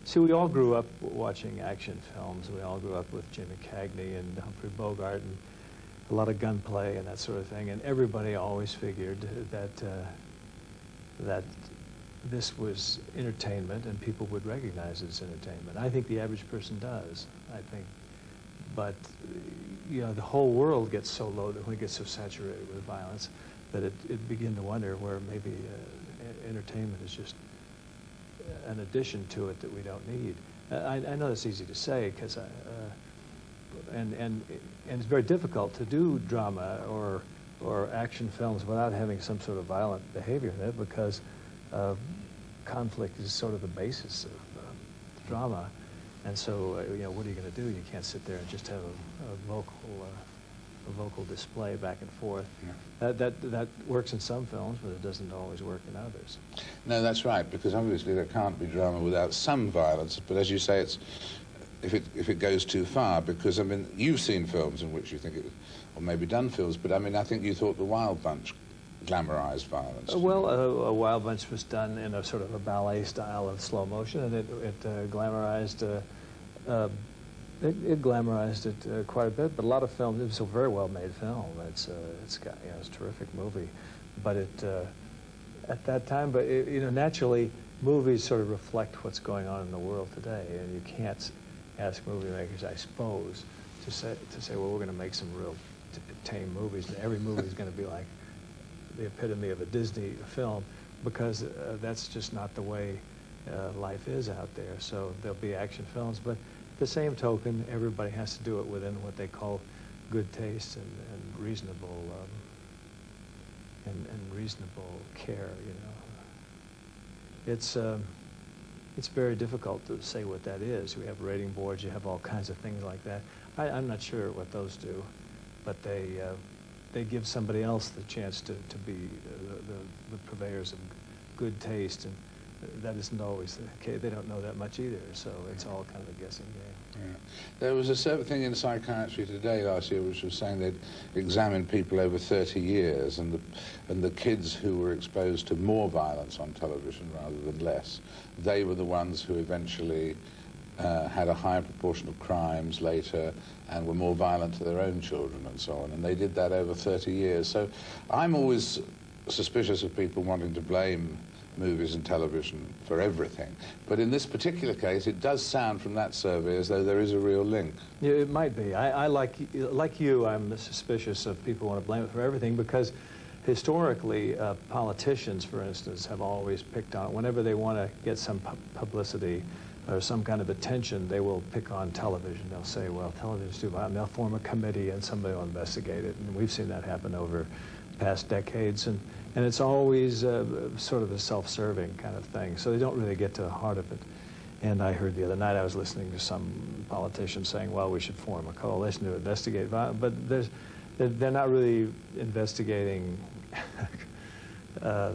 See, we all grew up watching action films. We all grew up with Jimmy Cagney and Humphrey Bogart and a lot of gunplay and that sort of thing. And everybody always figured that this was entertainment and people would recognize it as entertainment. I think the average person does, I think. But, you know, the whole world gets so loaded, when it gets so saturated with violence, that it begin to wonder where maybe entertainment is just an addition to it that we don't need. I know that's easy to say, because and it's very difficult to do drama or action films without having some sort of violent behavior in it, because conflict is sort of the basis of drama. And so, you know, what are you going to do? You can't sit there and just have a vocal display back and forth. Yeah. That works in some films, but it doesn't always work in others. No, that's right, because obviously there can't be drama without some violence. But as you say, it's if it goes too far, because I mean, you've seen films in which you think it, or maybe done films, but I mean, I think you thought The Wild Bunch glamorized violence. Well, a Wild Bunch was done in a sort of a ballet style of slow motion, and it glamorized. It glamorized it quite a bit, but a lot of films. It was a very well-made film. It's got, you know, it's a terrific movie, but at that time, but you know, naturally, movies sort of reflect what's going on in the world today, and you can't ask movie makers, I suppose, to say, well, we're going to make some real tame movies, and every movie is going to be like the epitome of a Disney film, because that's just not the way life is out there. So there'll be action films, but at the same token, everybody has to do it within what they call good taste and reasonable and reasonable care. You know, it's very difficult to say what that is. We have rating boards, you have all kinds of things like that. I'm not sure what those do, but they give somebody else the chance to be the purveyors of good taste, and that isn't always the case. They don't know that much either, so it's all kind of a guessing game. Yeah. There was a certain thing in Psychiatry Today last year which was saying they'd examined people over 30 years, and the kids who were exposed to more violence on television rather than less, they were the ones who eventually had a higher proportion of crimes later and were more violent to their own children and so on, and they did that over 30 years. So I'm always suspicious of people wanting to blame movies and television for everything, but in this particular case it does sound from that survey as though there is a real link. Yeah, it might be. I like you, I'm suspicious of people who want to blame it for everything, because historically politicians, for instance, have always picked on, whenever they want to get some publicity or some kind of attention, they will pick on television. They'll say, well, television's too violent, and they'll form a committee and somebody will investigate it, and we've seen that happen over past decades, and it's always sort of a self-serving kind of thing, so they don't really get to the heart of it. And I heard the other night, I was listening to some politician saying, well, we should form a coalition to investigate violence, but they're not really investigating. I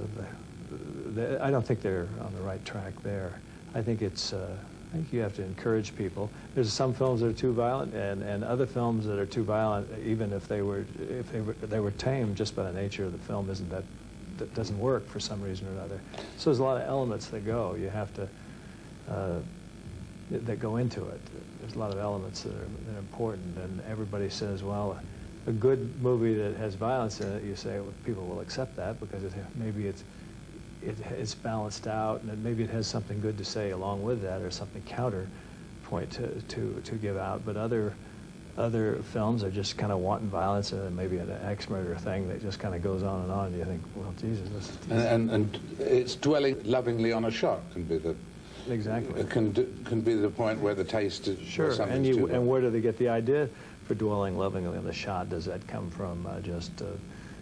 don't think they're on the right track there. I think I think you have to encourage people. There's some films that are too violent, and other films that are too violent, even if they were tame just by the nature of the film, that doesn't work for some reason or another. So there's a lot of elements that you have to that go into it. There's a lot of elements that are important, and everybody says, well, a good movie that has violence in it, you say, well, people will accept that because maybe it's balanced out, and maybe it has something good to say along with that, or something counterpoint to give out. But other films are just kind of wanton violence, and maybe an axe murder thing that just kind of goes on, and you think, well, Jesus. And it's dwelling lovingly on a shock can be the exactly. It can be the point where the taste is sure. And where do they get the idea for dwelling lovingly on the shot? Does that come from just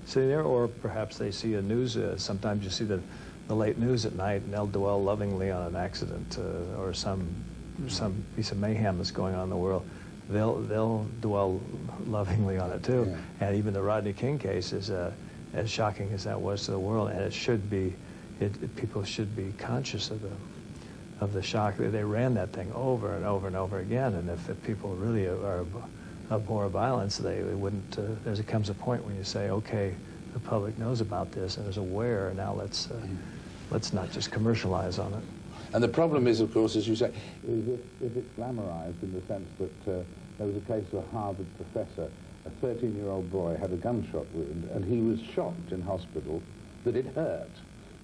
sitting there, or perhaps they see a news? Sometimes you see the late news at night, and they'll dwell lovingly on an accident or some piece of mayhem that's going on in the world. They'll dwell lovingly on it too. Yeah. And even the Rodney King case is as shocking as that was to the world, and it should be. People should be conscious of the shock. They ran that thing over and over and over again, and if people really are abhor violence, they wouldn't. There comes a point when you say, okay, the public knows about this and is aware, and now let's let's not just commercialize on it. And the problem is, of course, as you say, is if it's glamorized in the sense that there was a case of a Harvard professor, a 13-year-old boy had a gunshot wound, and he was shocked in hospital that it hurt,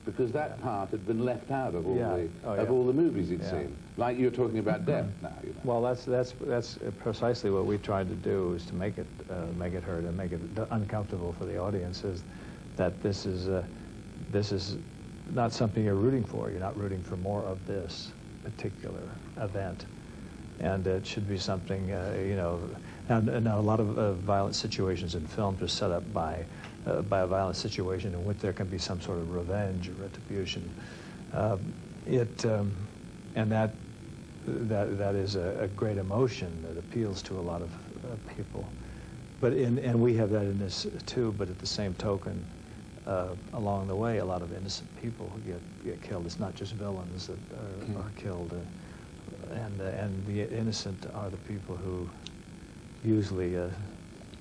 because that part had been left out of all the movies he'd seen. Like you're talking about death now. You know. Well, that's precisely what we tried to do, is to make it hurt and make it uncomfortable for the audience. Is that this is not something you're rooting for. You're not rooting for more of this particular event, and it should be something you know. Now a lot of violent situations in films are set up by a violent situation in which there can be some sort of revenge or retribution. And that is a great emotion that appeals to a lot of people. And we have that in this too. But at the same token, along the way, a lot of innocent people who get killed. It's not just villains that are killed, and the innocent are the people who usually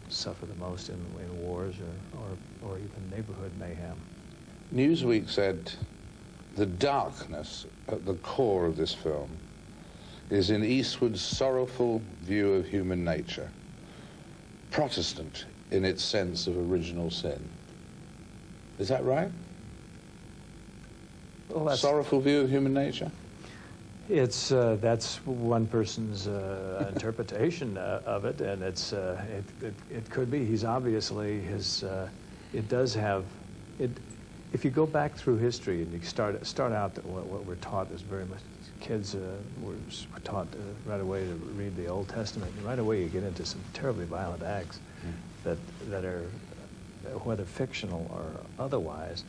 suffer the most in wars or even neighborhood mayhem. Newsweek said the darkness at the core of this film is in Eastwood's sorrowful view of human nature, Protestant in its sense of original sin. Is that right? Well, sorrowful view of human nature? It's that's one person's interpretation of it, and it could be. He's obviously it does have it. If you go back through history and you start out what we're taught is very much kids were taught right away to read the Old Testament, and right away you get into some terribly violent acts that are, whether fictional or otherwise,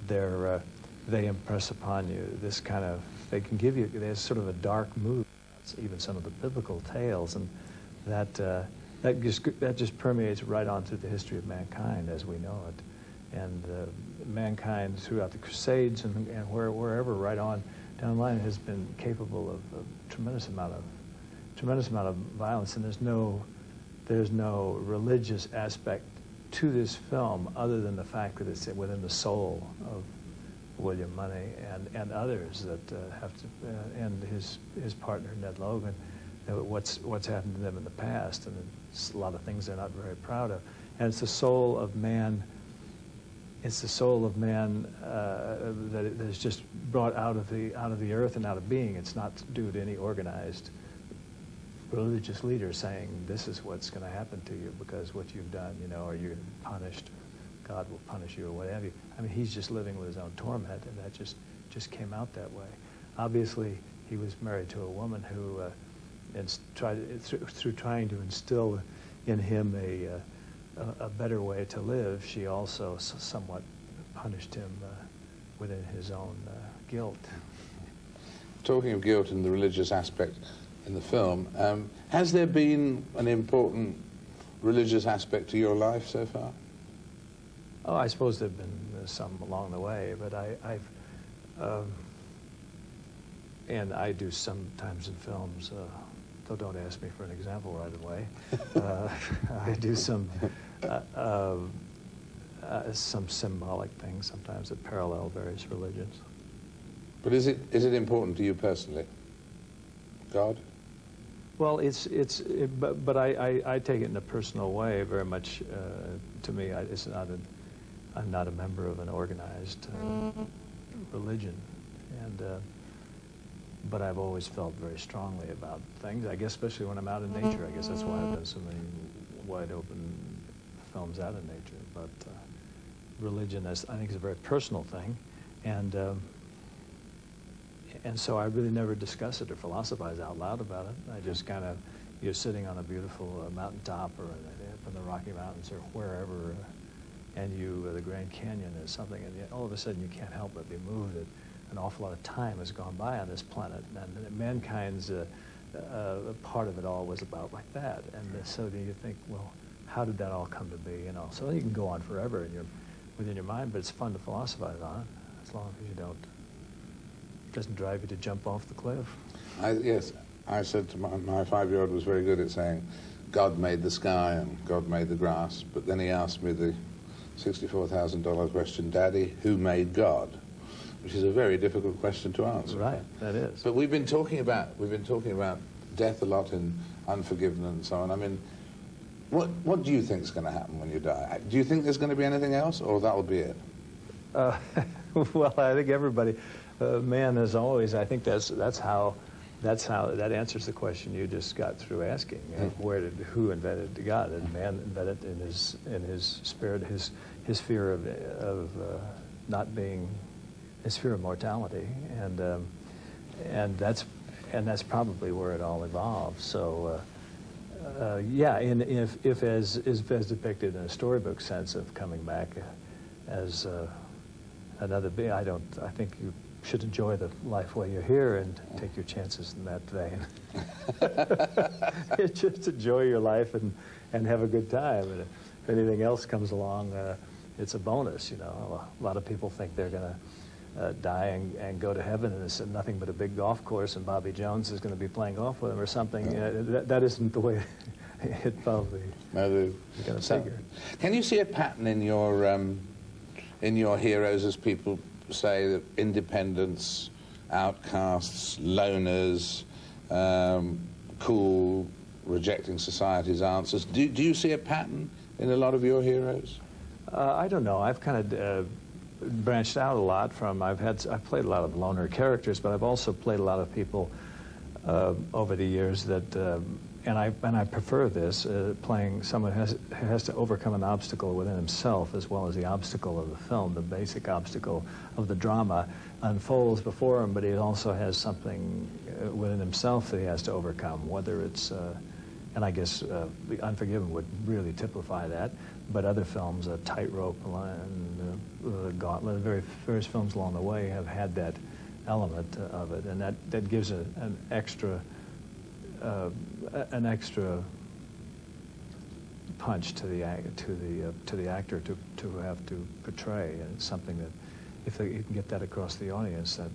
they impress upon you this kind of. They can give you, there's sort of a dark mood, even some of the biblical tales, and that just permeates right on through the history of mankind as we know it. And mankind throughout the Crusades and wherever right on down the line has been capable of a tremendous amount of violence, and there's no religious aspect to this film other than the fact that it's within the soul of William Money and others that have to, and his partner Ned Logan, what's happened to them in the past, and it's a lot of things they're not very proud of. And it's the soul of man. It's the soul of man that is just brought out of the earth and out of being. It's not due to any organized religious leader saying this is what's going to happen to you because what you've done, you know, or you're punished. God will punish you or what have you. I mean, he's just living with his own torment, and that just came out that way. Obviously, he was married to a woman who, through trying to instill in him a better way to live, she also somewhat punished him within his own guilt. Talking of guilt and the religious aspect in the film, has there been an important religious aspect to your life so far? Oh, I suppose there have been some along the way, but and I do sometimes in films, though don't ask me for an example right away. I do some symbolic things sometimes that parallel various religions. But is it important to you personally, God? Well, but I take it in a personal way very much. To me, I'm not a member of an organized religion, but I've always felt very strongly about things. I guess especially when I'm out in nature. I guess that's why I've done so many wide open films out in nature. But religion, I think, is a very personal thing, and so I really never discuss it or philosophize out loud about it. I just kind of, you're sitting on a beautiful mountaintop or up in the Rocky Mountains or wherever. And the Grand Canyon is something, and yet all of a sudden you can't help but be moved that an awful lot of time has gone by on this planet, and mankind's part of it all was about like that. And so do you think, well, how did that all come to be? You know, so you can go on forever within your mind, but it's fun to philosophize on it as long as it doesn't drive you to jump off the cliff. Yes, I said to my 5-year-old was very good at saying, God made the sky and God made the grass, but then he asked me the $64,000 question, Daddy, who made God? which is a very difficult question to answer. Right, that is. But we've been talking about death a lot in Unforgiven and so on. I mean, what do you think is going to happen when you die? Do you think there's going to be anything else, or that'll be it? Well, I think everybody, man, as always, I think that's how that answers the question you just got through asking. Who invented God? And man invented in his spirit, his fear of not being, his fear of mortality, and that's probably where it all evolved. So yeah, if as depicted in a storybook sense of coming back as another being, I think you should enjoy the life while you're here and take your chances in that vein. Just enjoy your life and have a good time. And if anything else comes along, it's a bonus. You know, a lot of people think they're going to die and go to heaven, and it's nothing but a big golf course, and Bobby Jones is going to be playing golf with them or something. That isn't the way it probably is going to figure. Can you see a pattern in your heroes, as people say, that independents, outcasts, loners, cool, rejecting society's answers? Do you see a pattern in a lot of your heroes? I don't know. I've kind of branched out a lot from. I've played a lot of loner characters, but I've also played a lot of people over the years that. And I prefer this, playing someone who has to overcome an obstacle within himself as well as the obstacle of the film. The basic obstacle of the drama unfolds before him, but he also has something within himself that he has to overcome, whether it's, and I guess The Unforgiven would really typify that, but other films, Tightrope and The Gauntlet, various films along the way have had that element of it, and that gives an extra punch to the actor to have to portray, and it's something that if you can get that across the audience, that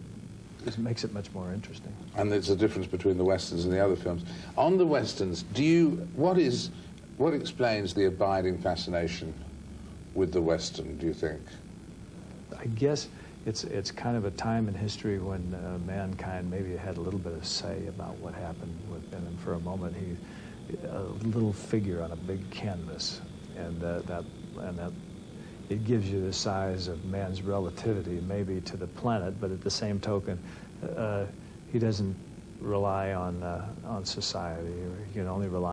makes it much more interesting. And there's a difference between the westerns and the other films. On the westerns, what explains the abiding fascination with the western, do you think? I guess it's kind of a time in history when mankind maybe had a little bit of say about what happened with him, and for a moment a little figure on a big canvas, and that it gives you the size of man's relativity maybe to the planet, but at the same token, he doesn't rely on society, or he can only rely